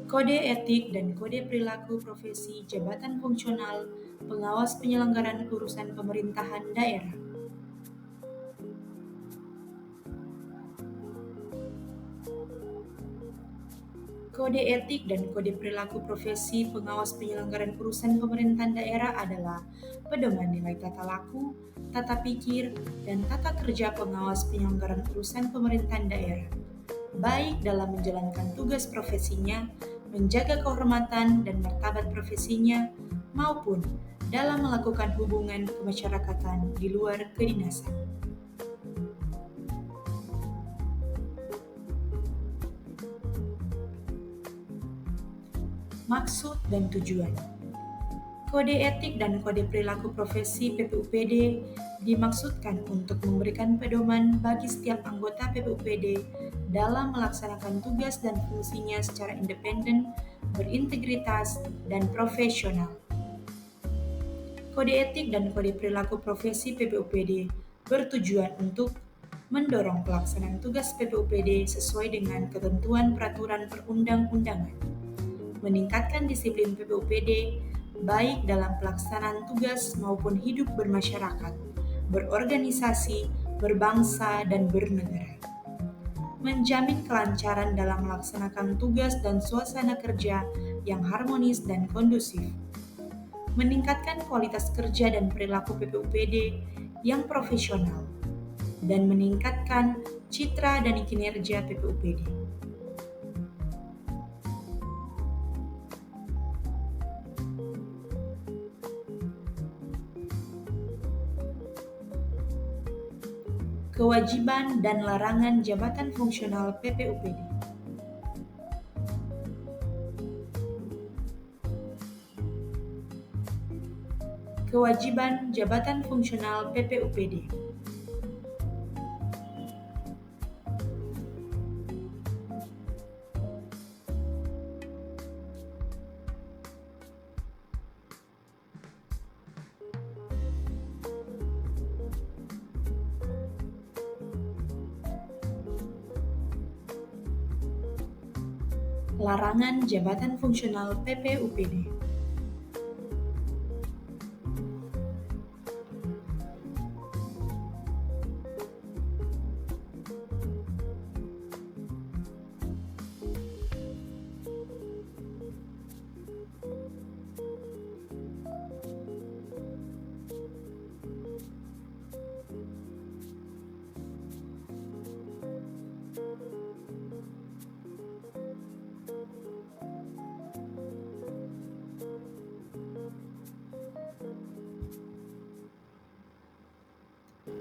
Kode etik dan kode perilaku profesi jabatan fungsional pengawas penyelenggaraan urusan pemerintahan daerah. Kode etik dan kode perilaku profesi pengawas penyelenggaraan urusan pemerintahan daerah adalah pedoman nilai tata laku, tata pikir, dan tata kerja pengawas penyelenggaraan urusan pemerintahan daerah, baik dalam menjalankan tugas profesinya, menjaga kehormatan dan martabat profesinya, maupun dalam melakukan hubungan kemasyarakatan di luar kedinasan. Maksud dan tujuan. Kode etik dan kode perilaku profesi PPUPD dimaksudkan untuk memberikan pedoman bagi setiap anggota PPUPD dalam melaksanakan tugas dan fungsinya secara independen, berintegritas, dan profesional. Kode etik dan kode perilaku profesi PPUPD bertujuan untuk mendorong pelaksanaan tugas PPUPD sesuai dengan ketentuan peraturan perundang-undangan, meningkatkan disiplin PPUPD baik dalam pelaksanaan tugas maupun hidup bermasyarakat, berorganisasi, berbangsa, dan bernegara. Menjamin kelancaran dalam melaksanakan tugas dan suasana kerja yang harmonis dan kondusif. Meningkatkan kualitas kerja dan perilaku PPUPD yang profesional, dan meningkatkan citra dan kinerja PPUPD. Kewajiban dan larangan jabatan fungsional PPUPD. Kewajiban jabatan fungsional PPUPD. Larangan jabatan fungsional PPUPD.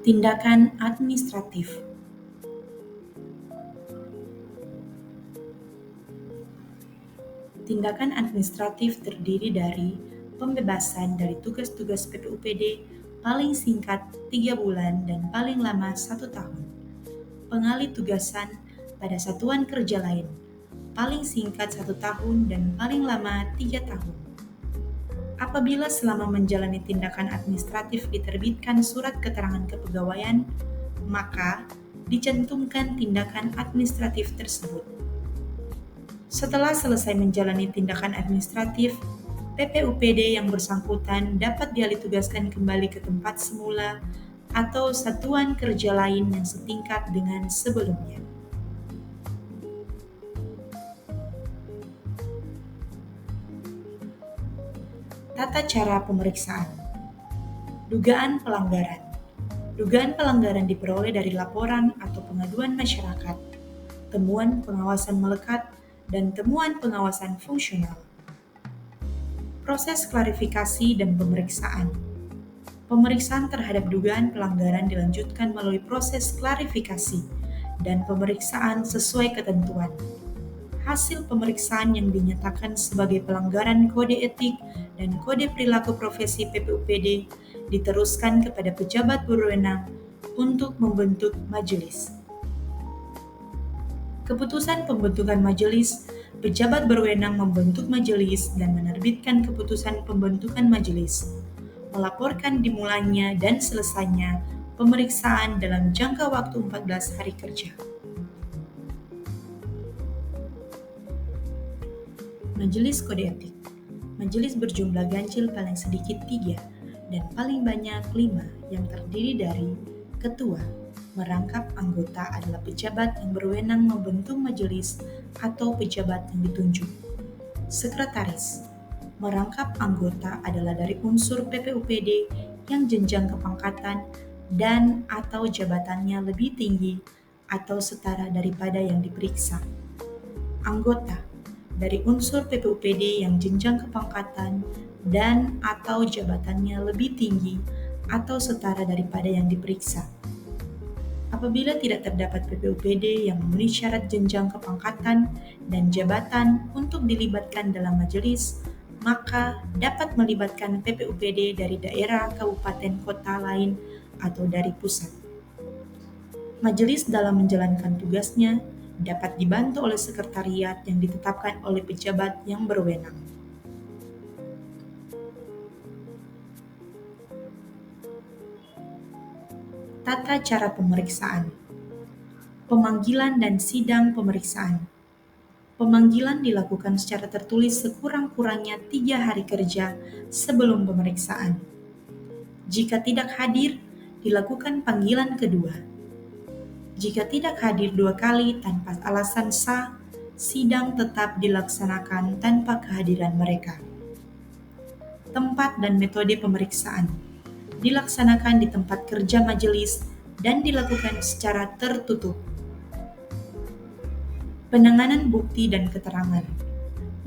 Tindakan administratif. Tindakan administratif terdiri dari pembebasan dari tugas-tugas PPUPD paling singkat 3 bulan dan paling lama 1 tahun. Pengalih tugasan pada satuan kerja lain, paling singkat 1 tahun dan paling lama 3 tahun. Apabila selama menjalani tindakan administratif diterbitkan surat keterangan kepegawaian, maka dicantumkan tindakan administratif tersebut. Setelah selesai menjalani tindakan administratif, PPUPD yang bersangkutan dapat dialih tugaskan kembali ke tempat semula atau satuan kerja lain yang setingkat dengan sebelumnya. Tata cara pemeriksaan. Dugaan pelanggaran. Dugaan pelanggaran diperoleh dari laporan atau pengaduan masyarakat, temuan pengawasan melekat, dan temuan pengawasan fungsional. Proses klarifikasi dan pemeriksaan. Pemeriksaan terhadap dugaan pelanggaran dilanjutkan melalui proses klarifikasi dan pemeriksaan sesuai ketentuan. Hasil pemeriksaan yang dinyatakan sebagai pelanggaran kode etik dan kode perilaku profesi PPUPD diteruskan kepada pejabat berwenang untuk membentuk majelis. Keputusan pembentukan majelis, pejabat berwenang membentuk majelis dan menerbitkan keputusan pembentukan majelis, melaporkan dimulainya dan selesainya pemeriksaan dalam jangka waktu 14 hari kerja. Majelis Kode Etik. Majelis berjumlah ganjil paling sedikit 3 dan paling banyak 5 yang terdiri dari ketua. Merangkap anggota adalah pejabat yang berwenang membentuk majelis atau pejabat yang ditunjuk. Sekretaris. Merangkap anggota adalah dari unsur PPUPD yang jenjang kepangkatan dan atau jabatannya lebih tinggi atau setara daripada yang diperiksa. Anggota dari unsur PPUPD yang jenjang kepangkatan dan atau jabatannya lebih tinggi atau setara daripada yang diperiksa. Apabila tidak terdapat PPUPD yang memenuhi syarat jenjang kepangkatan dan jabatan untuk dilibatkan dalam majelis, maka dapat melibatkan PPUPD dari daerah, kabupaten, kota lain, atau dari pusat. Majelis dalam menjalankan tugasnya dapat dibantu oleh sekretariat yang ditetapkan oleh pejabat yang berwenang. Tata cara pemeriksaan. Pemanggilan dan sidang pemeriksaan. Pemanggilan dilakukan secara tertulis sekurang-kurangnya 3 hari kerja sebelum pemeriksaan. Jika tidak hadir, dilakukan panggilan kedua. Jika tidak hadir 2 kali tanpa alasan sah, sidang tetap dilaksanakan tanpa kehadiran mereka. Tempat dan metode pemeriksaan dilaksanakan di tempat kerja majelis dan dilakukan secara tertutup. Penanganan bukti dan keterangan.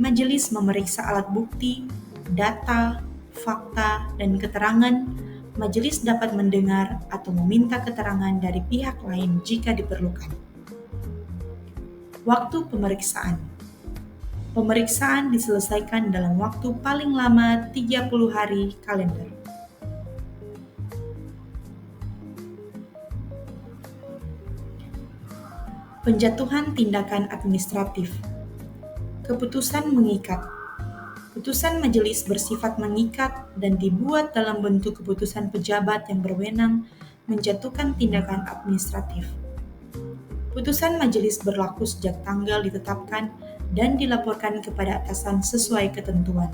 Majelis memeriksa alat bukti, data, fakta, dan keterangan. Majelis dapat mendengar atau meminta keterangan dari pihak lain jika diperlukan. Waktu pemeriksaan. Pemeriksaan diselesaikan dalam waktu paling lama 30 hari kalender. Penjatuhan tindakan administratif. Keputusan mengikat. Putusan majelis bersifat mengikat dan dibuat dalam bentuk keputusan pejabat yang berwenang menjatuhkan tindakan administratif. Putusan majelis berlaku sejak tanggal ditetapkan dan dilaporkan kepada atasan sesuai ketentuan.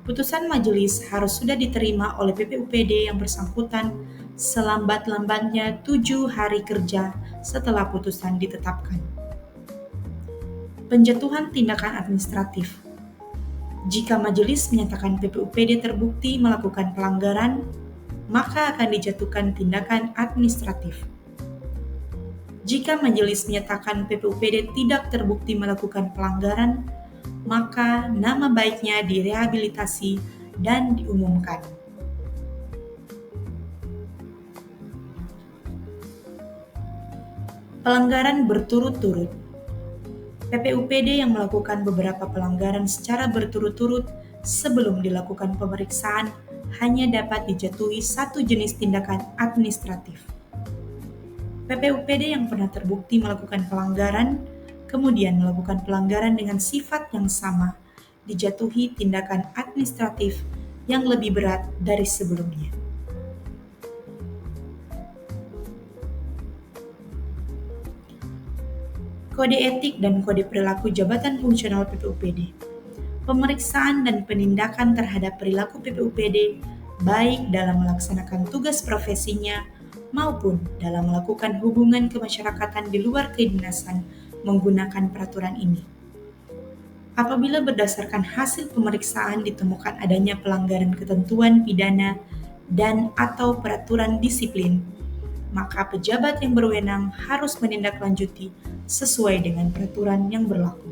Putusan majelis harus sudah diterima oleh PPUPD yang bersangkutan selambat-lambatnya 7 hari kerja setelah putusan ditetapkan. Penjatuhan tindakan administratif. Jika majelis menyatakan PPUPD terbukti melakukan pelanggaran, maka akan dijatuhkan tindakan administratif. Jika majelis menyatakan PPUPD tidak terbukti melakukan pelanggaran, maka nama baiknya direhabilitasi dan diumumkan. Pelanggaran berturut-turut. PPUPD yang melakukan beberapa pelanggaran secara berturut-turut sebelum dilakukan pemeriksaan hanya dapat dijatuhi satu jenis tindakan administratif. PPUPD yang pernah terbukti melakukan pelanggaran, kemudian melakukan pelanggaran dengan sifat yang sama, dijatuhi tindakan administratif yang lebih berat dari sebelumnya. Kode etik dan kode perilaku jabatan fungsional PPUPD. Pemeriksaan dan penindakan terhadap perilaku PPUPD baik dalam melaksanakan tugas profesinya maupun dalam melakukan hubungan kemasyarakatan di luar kedinasan menggunakan peraturan ini. Apabila berdasarkan hasil pemeriksaan ditemukan adanya pelanggaran ketentuan pidana dan atau peraturan disiplin, maka pejabat yang berwenang harus menindaklanjuti sesuai dengan peraturan yang berlaku.